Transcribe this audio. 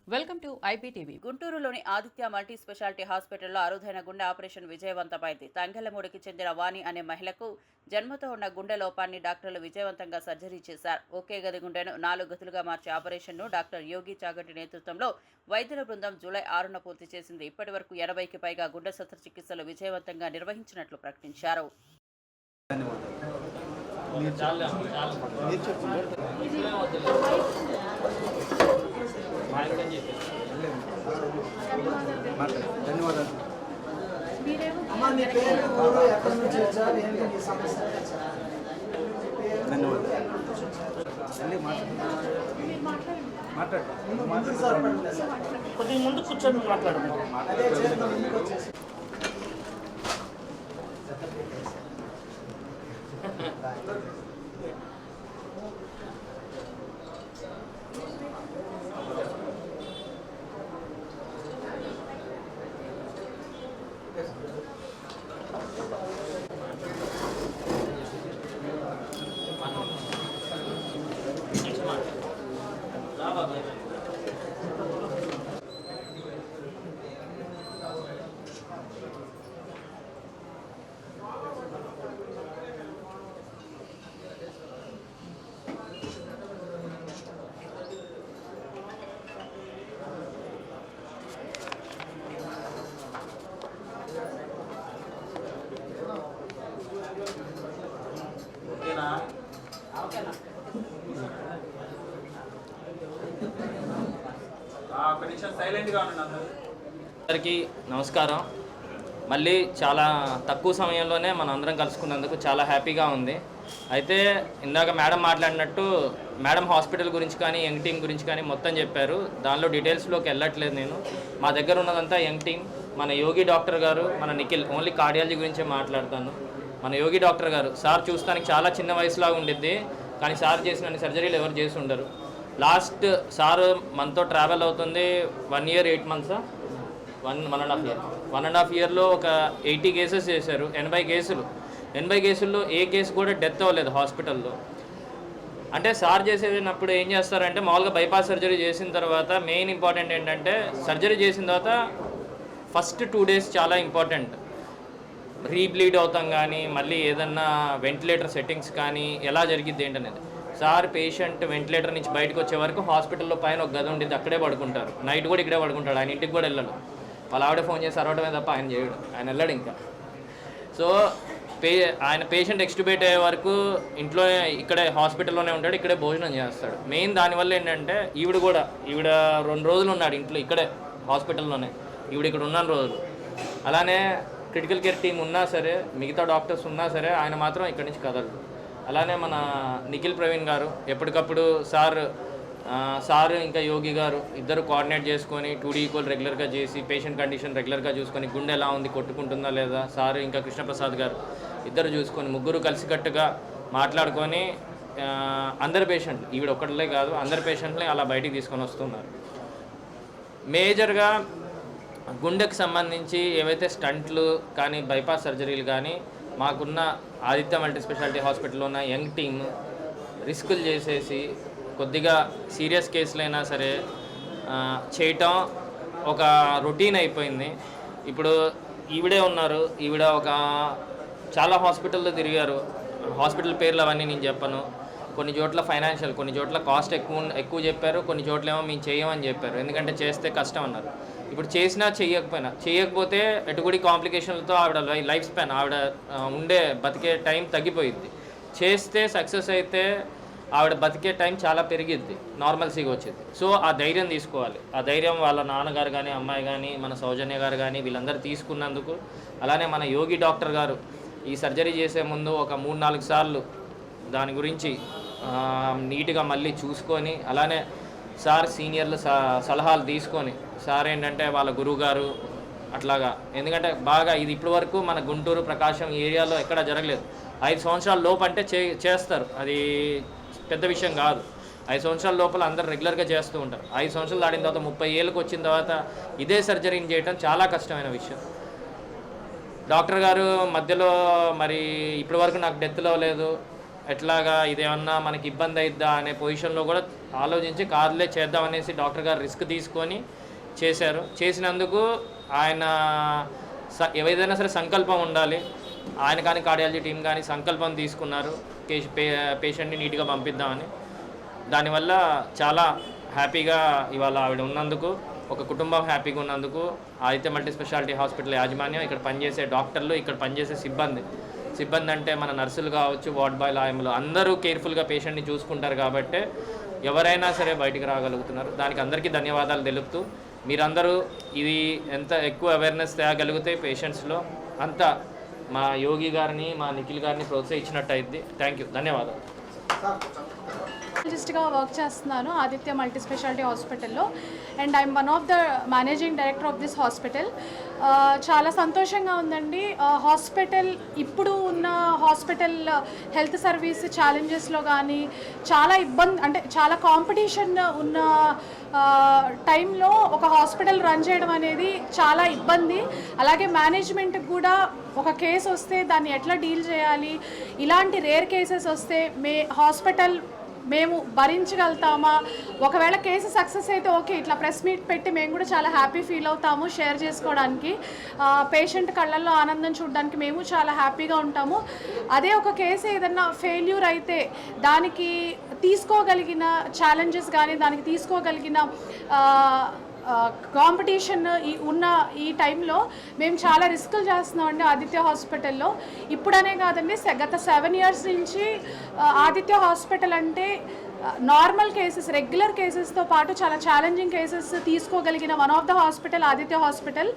Welcome to IPTV. గుంటూరులోని Aditya multi speciality హాస్పిటల్లో అరుదైన గుండె ఆపరేషన్ విజయవంతమైంది. తంగెలమూడికి చెందిన వాణి అనే మహిళకు జన్మతో ఉన్న గుండె లోపాన్ని డాక్టర్లు విజయవంతంగా సర్జరీ చేశారు. ఒకే గది గుండెను 4 గదులుగా మార్చే ఆపరేషన్ను డాక్టర్ యోగి చాగటి నేతృత్వంలో వైద్యుల బృందం జూలై 6న పూర్తి చేసింది. ఇప్పటి వరకు 80కి పైగా గుండె శస్త్రచికిత్సలు విజయవంతంగా నిర్వహించినట్లు ప్రకటించారు. ధన్యవాదాలు. కొద్దిగా ముందు కూర్చొని మాట్లాడము. అందరికీ నమస్కారం. మళ్ళీ చాలా తక్కువ సమయంలోనే మనం అందరం కలుసుకున్నందుకు చాలా హ్యాపీగా ఉంది. అయితే ఇందాక మేడం మాట్లాడినట్టు మేడం హాస్పిటల్ గురించి కానీ యంగ్ టీమ్ గురించి కానీ మొత్తం చెప్పారు. దానిలో డీటెయిల్స్లోకి వెళ్ళట్లేదు నేను. మా దగ్గర ఉన్నదంతా యంగ్ టీమ్. మన యోగి డాక్టర్ గారు, మన నిఖిల్ ఓన్లీ కార్డియాలజీ గురించే మాట్లాడతాను. మన యోగి డాక్టర్ గారు సార్ చూస్తానికి చాలా చిన్న వయసులాగా ఉండిద్ది, కానీ సార్ చేసిన సర్జరీలు ఎవరు చేసి ఉండరు. లాస్ట్ సార్ మనతో ట్రావెల్ అవుతుంది 1 year 8 months, 1.5 yearలో ఒక 80 కేసెస్ చేశారు. 80 కేసుల్లో ఏ కేసు కూడా డెత్ అవ్వలేదు హాస్పిటల్లో. అంటే సార్ చేసేటప్పుడు ఏం చేస్తారంటే మామూలుగా బైపాస్ సర్జరీ చేసిన తర్వాత మెయిన్ ఇంపార్టెంట్ ఏంటంటే సర్జరీ చేసిన తర్వాత ఫస్ట్ 2 days చాలా ఇంపార్టెంట్. రీబ్లీడ్ అవుతాం కానీ మళ్ళీ ఏదన్నా వెంటిలేటర్ సెట్టింగ్స్ కానీ ఎలా జరిగిద్ది ఏంటనేది. సార్ పేషెంట్ వెంటిలేటర్ నుంచి బయటకు వచ్చే వరకు హాస్పిటల్లో పైన ఒక గది ఉండిద్ది, అక్కడే పడుకుంటారు. నైట్ కూడా ఇక్కడే పడుకుంటాడు. ఆయన ఇంటికి కూడా వెళ్ళడు. వాళ్ళ ఆవిడ ఫోన్ చేసి అరవడమే తప్ప ఆయన చేయడు, ఆయన వెళ్ళాడు ఇంకా. సో ఆయన పేషెంట్ ఎక్స్ట్యూబేట్ అయ్యే వరకు ఇంట్లోనే ఇక్కడే హాస్పిటల్లోనే ఉంటాడు, ఇక్కడే భోజనం చేస్తాడు. మెయిన్ దానివల్ల ఏంటంటే ఈవిడ 2 రోజులు ఉన్నాడు ఇంట్లో, ఇక్కడే హాస్పిటల్లోనే. ఈవిడ ఇక్కడ ఉన్న రోజులు. అలానే క్రిటికల్ కేర్ టీం ఉన్నా సరే, మిగతా డాక్టర్స్ ఉన్నా సరే, ఆయన మాత్రం ఇక్కడి నుంచి కదలడు. అలానే మన నిఖిల్ ప్రవీణ్ గారు ఎప్పటికప్పుడు సార్ ఇంకా యోగి గారు ఇద్దరు కోఆర్డినేట్ చేసుకొని 2D ఈక్వల్ రెగ్యులర్గా చేసి పేషెంట్ కండిషన్ రెగ్యులర్గా చూసుకొని గుండె ఎలా ఉంది, కొట్టుకుంటుందా లేదా, సార్ ఇంకా కృష్ణప్రసాద్ గారు ఇద్దరు చూసుకొని ముగ్గురు కలిసికట్టుగా మాట్లాడుకొని అందరి పేషెంట్లు, ఈవిడ ఒక్కటిలే కాదు అందరి పేషెంట్ని అలా బయటికి తీసుకొని వస్తున్నారు. మేజర్గా గుండెకు సంబంధించి ఏవైతే స్టంట్లు కానీ బైపాస్ సర్జరీలు కానీ మాకున్న ఆదిత్య మల్టీ స్పెషాలిటీ హాస్పిటల్లో ఉన్న యంగ్ టీమ్ రిస్కులు చేసేసి కొద్దిగా సీరియస్ కేసులైనా సరే చేయటం ఒక రొటీన్ అయిపోయింది. ఇప్పుడు ఈవిడే ఉన్నారు, ఈవిడ చాలా హాస్పిటల్లో తిరిగారు. హాస్పిటల్ పేర్లు అవన్నీ నేను చెప్పను. కొన్ని చోట్ల ఫైనాన్షియల్, కొన్ని చోట్ల కాస్ట్ ఎక్కువ చెప్పారు, కొన్ని చోట్ల ఏమో మేము చేయమని చెప్పారు. ఎందుకంటే చేస్తే కష్టం అన్నారు. ఇప్పుడు చేసినా చేయకపోతే ఎటుగుడి కాంప్లికేషన్లతో ఆవిడ లైఫ్ స్పాన్, ఆవిడ బతికే టైం తగ్గిపోయిద్ది. చేస్తే సక్సెస్ అయితే ఆవిడ బతికే టైం చాలా పెరిగిద్ది, నార్మల్సీగా వచ్చింది. సో ఆ ధైర్యం తీసుకోవాలి. ఆ ధైర్యం వాళ్ళ నాన్నగారు కానీ అమ్మాయి కానీ మన సౌజన్య గారు కానీ వీళ్ళందరూ తీసుకున్నందుకు. అలానే మన యోగి డాక్టర్ గారు ఈ సర్జరీ చేసే ముందు ఒక 3-4 సార్లు దాని గురించి నీట్గా మళ్ళీ చూసుకొని, అలానే సార్ సీనియర్లు సలహాలు తీసుకొని, సార్ ఏంటంటే వాళ్ళ గురువు గారు అట్లాగా. ఎందుకంటే బాగా ఇది ఇప్పటి వరకు మన గుంటూరు ప్రకాశం ఏరియాలో ఎక్కడా జరగలేదు. 5 సంవత్సరాల లోపు అంటే చేస్తారు, అది పెద్ద విషయం కాదు. 5 సంవత్సరాల లోపల అందరు రెగ్యులర్గా చేస్తూ ఉంటారు. 5 సంవత్సరాలు దాటిన తర్వాత 30 ఏళ్ళకి వచ్చిన తర్వాత ఇదే సర్జరీని చేయడం చాలా కష్టమైన విషయం. డాక్టర్ గారు మధ్యలో మరి ఇప్పటి వరకు నాకు డెత్లో లేదు, ఎట్లాగా ఇదేమన్నా మనకి ఇబ్బంది అయిద్దా అనే పొజిషన్లో కూడా ఆలోచించి కార్లే చేద్దామనేసి డాక్టర్ గారు రిస్క్ తీసుకొని చేశారు. చేసినందుకు ఆయన ఏదైనా సరే సంకల్పం ఉండాలి. ఆయన కానీ కార్డియాలజీ టీం కానీ సంకల్పం తీసుకున్నారు పేషెంట్ని నీట్గా పంపిద్దామని. దానివల్ల చాలా హ్యాపీగా ఇవాళ ఆవిడ ఉన్నందుకు, ఒక కుటుంబం హ్యాపీగా ఉన్నందుకు ఆదిత్య మల్టీ స్పెషాలిటీ హాస్పిటల్ యాజమాన్యం, ఇక్కడ పనిచేసే డాక్టర్లు, ఇక్కడ పనిచేసే సిబ్బంది అంటే మన నర్సులు కావచ్చు, వార్డ్ బాయ్లు, ఆయమ్మలు అందరూ కేర్ఫుల్గా పేషెంట్ని చూసుకుంటారు కాబట్టి ఎవరైనా సరే బయటికి రాగలుగుతున్నారు. దానికి అందరికీ ధన్యవాదాలు తెలుపుతూ, మీరందరూ ఇది ఎంత ఎక్కువ అవేర్నెస్ తేగలిగితే పేషెంట్స్లో అంత మా యోగి గారిని, మా నిఖిల్ గారిని ప్రోత్సహించినట్టు అయింది. థ్యాంక్ యూ, ధన్యవాదాలు. గా వర్క్ చేస్తున్నాను ఆదిత్య మల్టీ స్పెషాలిటీ హాస్పిటల్లో and I'm one of the managing director of this hospital. చాలా సంతోషంగా ఉందండి. హాస్పిటల్ ఇప్పుడు ఉన్న హాస్పిటల్ హెల్త్ సర్వీస్ ఛాలెంజెస్లో కానీ చాలా చాలా కాంపిటీషన్ ఉన్న టైంలో ఒక హాస్పిటల్ రన్ చేయడం అనేది చాలా ఇబ్బంది. అలాగే మేనేజ్మెంట్కి కూడా ఒక కేసు వస్తే దాన్ని ఎట్లా డీల్ చేయాలి, ఇలాంటి రేర్ కేసెస్ వస్తే మేము భరించగలుగుతామా, ఒకవేళ కేసు సక్సెస్ అయితే ఓకే, ఇట్లా ప్రెస్ మీట్ పెట్టి మేము కూడా చాలా హ్యాపీ ఫీల్ అవుతాము షేర్ చేసుకోవడానికి. పేషెంట్ కళ్ళల్లో ఆనందం చూడడానికి మేము చాలా హ్యాపీగా ఉంటాము. అదే ఒక కేసు ఏదన్నా ఫెయిల్యూర్ అయితే దానికి తీసుకోగలిగిన ఛాలెంజెస్ కానీ, దానికి తీసుకోగలిగిన కాంపిటీషన్ ఉన్న ఈ టైంలో మేము చాలా రిస్కులు చేస్తున్నామండి ఆదిత్య హాస్పిటల్లో. ఇప్పుడనే కాదండి, గత 7 years నుంచి ఆదిత్య హాస్పిటల్ అంటే నార్మల్ కేసెస్, రెగ్యులర్ కేసెస్తో పాటు చాలా ఛాలెంజింగ్ కేసెస్ తీసుకోగలిగిన one of the hospital Aditya hospital.